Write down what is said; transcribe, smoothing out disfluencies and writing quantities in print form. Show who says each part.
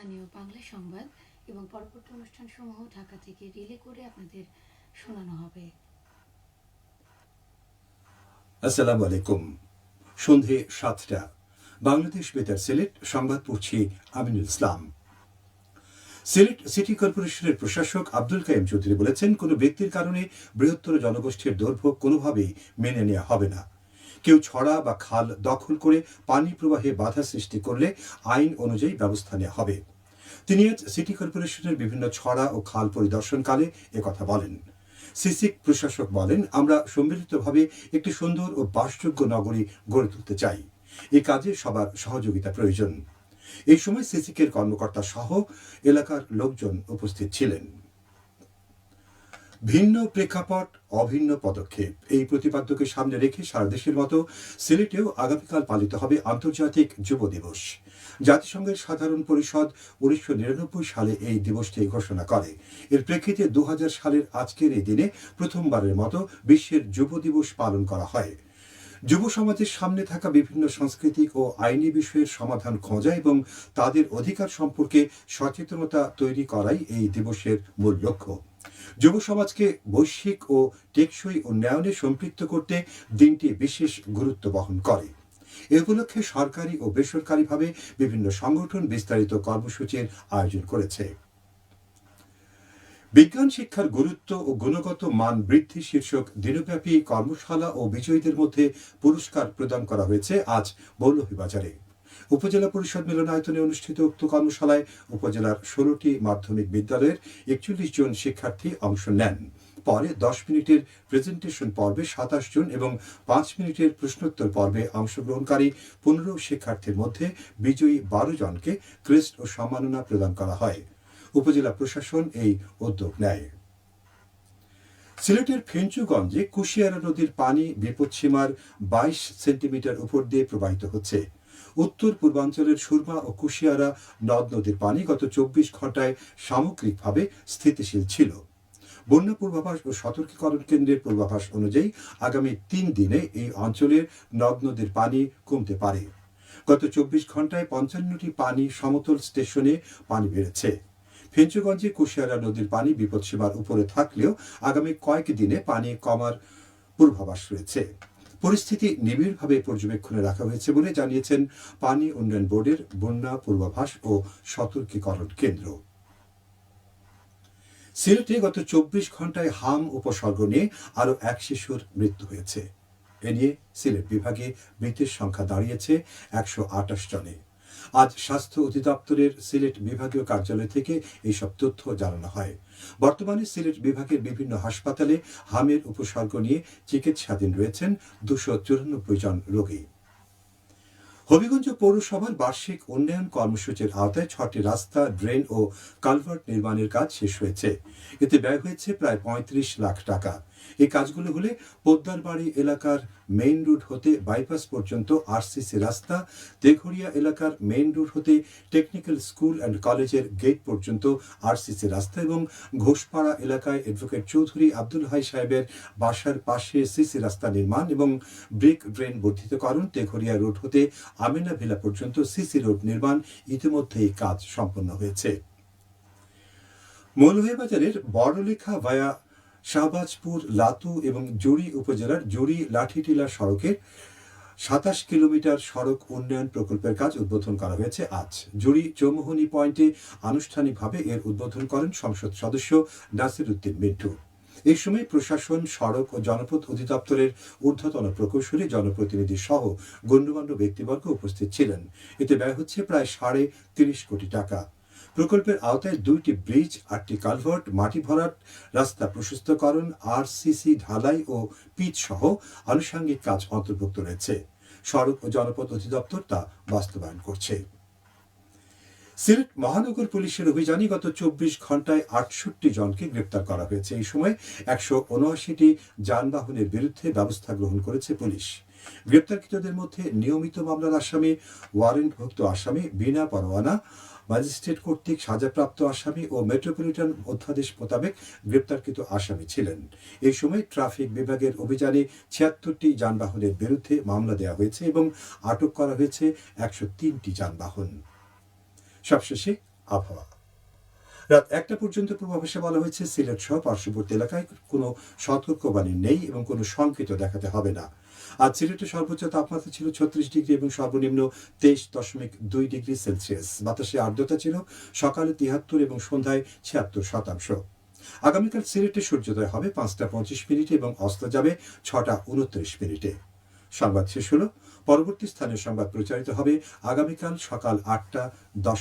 Speaker 1: স্থানীয় বাংলা সংবাদ এবং পরবর্তী অনুষ্ঠানসমূহ ঢাকা থেকে রিলে করে আপনাদের শোনানো হবে।
Speaker 2: আসসালামু আলাইকুম। সন্ধে ৭টা। বাংলাদেশ বেতার সিলেট সংবাদ পড়ছি আমিনুল ইসলাম। সিলেট সিটি কর্পোরেশনের প্রশাসক আব্দুল কাইম চৌধুরী বলেছেন, কোনো ব্যক্তির কারণে বৃহত্তর জনগোষ্ঠীর দুর্ভোগ কোনোভাবেই মেনে নেওয়া হবে না। কেউ ছড়া বা খাল দখল করে পানি প্রবাহে বাধা সৃষ্টি করলে আইন অনুযায়ী ব্যবস্থা নেওয়া হবে। তিনি আজ সিটি কর্পোরেশনের বিভিন্ন ছড়া ও খাল পরিদর্শনকালে একথা বলেন। সিসিক প্রশাসক বলেন, আমরা সম্মিলিতভাবে একটি সুন্দর ও বাসযোগ্য নগরী গড়ে তুলতে চাই। এই কাজে সবার সহযোগিতা প্রয়োজন। এই সময় সিসিকের কর্মকর্তা সহ এলাকার লোকজন উপস্থিত ছিলেন। ভিন্ন প্রেক্ষাপট অভিন্ন পদক্ষেপ, এই প্রতিপাদ্যকে সামনে রেখে সারা দেশের মতো সিলেটেও আগামীকাল পালিত হবে আন্তর্জাতিক যুব দিবস। জাতিসংঘের সাধারণ পরিষদ 1999 সালে এই দিবসটি ঘোষণা করে। এর প্রেক্ষিতে 2000 সালের আজকের এই দিনে প্রথমবারের মতো বিশ্বের যুব দিবস পালন করা হয়। যুব সমাজের সামনে থাকা বিভিন্ন সাংস্কৃতিক ও আইনি বিষয়ের সমাধান খোঁজা এবং তাদের অধিকার সম্পর্কে সচেতনতা তৈরি করাই এই দিবসের মূল লক্ষ্য। যুব সমাজকে বৈশ্বিক ও টেকসই উন্নয়নে সম্পৃক্ত করতে দিনটি বিশেষ গুরুত্ব বহন করে। এ উপলক্ষে সরকারি ও বেসরকারিভাবে বিভিন্ন সংগঠন বিস্তারিত কর্মসূচির আয়োজন করেছে। বিজ্ঞান শিক্ষার গুরুত্ব ও গুণগত মান বৃদ্ধি শীর্ষক দিনব্যাপী কর্মশালা ও বিজয়ীদের মধ্যে পুরস্কার প্রদান করা হয়েছে আজ মৌলভীবাজারে। উপজেলা পরিষদ মিলনায়তনে অনুষ্ঠিত উক্ত কর্মশালায় উপজেলার 16টি মাধ্যমিক বিদ্যালয়ের 41 জন শিক্ষার্থী অংশ নেন। পরে 10 মিনিটের প্রেজেন্টেশন পর্বে 27 জন এবং 5 মিনিটের প্রশ্নোত্তর পর্বে অংশগ্রহণকারী 15 শিক্ষার্থীর মধ্যে বিজয়ী 12 জনকে ক্রেস্ট ও সম্মাননা প্রদান করা হয়। উপজেলা প্রশাসন এই উদ্যোগ নেয়। সিলেটের ফেঞ্চুগঞ্জে কুশিয়ারা নদীর পানি বিপদসীমার 22 সেন্টিমিটার উপর দিয়ে প্রবাহিত হচ্ছে। উত্তর পূর্বাঞ্চলের সুরমা ও কুশিয়ারা নদ নদীর পানি গত 24 ঘন্টায় সামগ্রিকভাবে স্থিতিশীল ছিল। বন্যা পূর্বাভাস ও সতর্কীকরণ কেন্দ্রের পূর্বাভাস অনুযায়ী আগামী 3 দিনে এই অঞ্চলের নদ নদীর পানি কমতে পারে। গত 24 ঘন্টায় 55টি পানি সমতল স্টেশনে পানি বেড়েছে। ফেঞ্চুগঞ্জে কুশিয়ারা নদীর পানি বিপদসীমার উপরে থাকলেও আগামী কয়েক দিনে পানি কমার পূর্বাভাস রয়েছে। পরিস্থিতি নিবিড়ভাবে পর্যবেক্ষণে রাখা হয়েছে বলে জানিয়েছেন পানি উন্নয়ন বোর্ডের বন্যা পূর্বাভাস ও সতর্কীকরণ কেন্দ্র। সিলেটে গত 24 ঘন্টায় হাম উপসর্গ নিয়ে আরও এক শিশুর মৃত্যু হয়েছে। এ নিয়ে সিলেট বিভাগে মৃতের সংখ্যা দাঁড়িয়েছে 128 জনে। আজ স্বাস্থ্য অধিদপ্তরের সিলেট বিভাগীয় কার্যালয় থেকে এইসব তথ্য জানানো হয়। বর্তমানে সিলেট বিভাগের বিভিন্ন হাসপাতালে হামের উপসর্গ নিয়ে চিকিৎসাধীন রয়েছেন 294 জন রোগী। হবিগঞ্জ পৌরসভার বার্ষিক উন্নয়ন কর্মসূচির আওতায় 6টি রাস্তা, ড্রেন ও কালভার্ট নির্মাণের কাজ শেষ হয়েছে। এতে ব্যয় হয়েছে প্রায় 35 লাখ টাকা। এই কাজগুলো হলে পোদ্দারবাড়ি এলাকার মেইন রোড হতে বাইপাস পর্যন্ত আরসিসি রাস্তা, তেঘরিয়া এলাকার মেইন রোড হতে টেকনিক্যাল স্কুল অ্যান্ড কলেজের গেট পর্যন্ত আরসিসি রাস্তা এবং ঘোষপাড়া এলাকায় অ্যাডভোকেট চৌধুরী আব্দুল হাই সাহেবের বাসার পাশে সিসি রাস্তা নির্মাণ এবং ব্রিক ড্রেন বর্ধিতকরণ, তেঘরিয়া রোড হতে আমিনা ভিলা পর্যন্ত সিসি রোড নির্মাণ ইতিমধ্যেই কাজ সম্পন্ন হয়েছে। মৌলভীবাজারের বড়লেখা ভায়া শাহবাজপুর, লাতু এবং জুড়ি উপজেলার জুড়ি লাঠিটিলা সড়কের 27 কিলোমিটার সড়ক উন্নয়ন প্রকল্পের কাজ উদ্বোধন করা হয়েছে আজ। জুড়ি চৌমুহনী পয়েন্টে আনুষ্ঠানিকভাবে এর উদ্বোধন করেন সংসদ সদস্য নাসির উদ্দিন মিন্টু। এই সময় প্রশাসন, সড়ক ও জনপথ অধিদপ্তরের ঊর্ধ্বতন প্রকৌশলী, জনপ্রতিনিধি সহ গণ্যমান্য ব্যক্তিবর্গ উপস্থিত ছিলেন। এতে ব্যয় হচ্ছে প্রায় 30.5 কোটি টাকা। প্রকল্পের আওতায় 2টি ব্রিজ, 8টি কালভার্ট, মাটি ভরাট, রাস্তা প্রশস্তকরণ, আরসিসি ঢালাই ও পিচ সহ আনুষঙ্গিক কাজ অন্তর্ভুক্ত রয়েছে। সড়ক ও জনপথ অধিদপ্তর তা বাস্তবায়ন করছে। সিলেট মহানগর পুলিশের অভিযানে গত 24 ঘন্টায় 68 জনকে গ্রেপ্তার করা হয়েছে। এই সময় 179টি যানবাহনের বিরুদ্ধে ব্যবস্থা গ্রহণ করেছে পুলিশ। গ্রেপ্তারকৃতদের মধ্যে নিয়মিত মামলার আসামি, ওয়ারেন্টভুক্ত আসামি, বিনা পরোয়ানা, ম্যাজিস্ট্রেট কর্তৃক সাজাপ্রাপ্ত আসামি ও মেট্রোপলিটন অধ্যাদেশ মোতাবেক গ্রেপ্তারকৃত আসামি ছিলেন। এই সময় ট্রাফিক বিভাগের অভিযানে 76টি যানবাহনের বিরুদ্ধে মামলা দেওয়া হয়েছে এবং আটক করা হয়েছে 103টি যানবাহন। সবশেষে আবহাওয়া। রাত 1টা পর্যন্ত পূর্বাভাসে বলা হয়েছে সিলেট সহ পার্শ্ববর্তী এলাকায় কোনো সতর্কবাণী নেই এবং কোনো সংকেত দেখাতে হবে না। আজ সিলেটের সর্বোচ্চ তাপমাত্রা ছিল 36 ডিগ্রি এবং সর্বনিম্ন 23.2 ডিগ্রি সেলসিয়াস। বাতাসে আর্দ্রতা ছিল সকালে 73 এবং সন্ধ্যায় 76%। আগামীকাল সিলেটে সূর্যোদয় হবে 5টা 25 এবং অস্ত যাবে 6টা 29। সংবাদ শেষ হলো। পরবর্তী স্থানীয় সংবাদ প্রচারিত হবে আগামীকাল সকাল 8টা 10।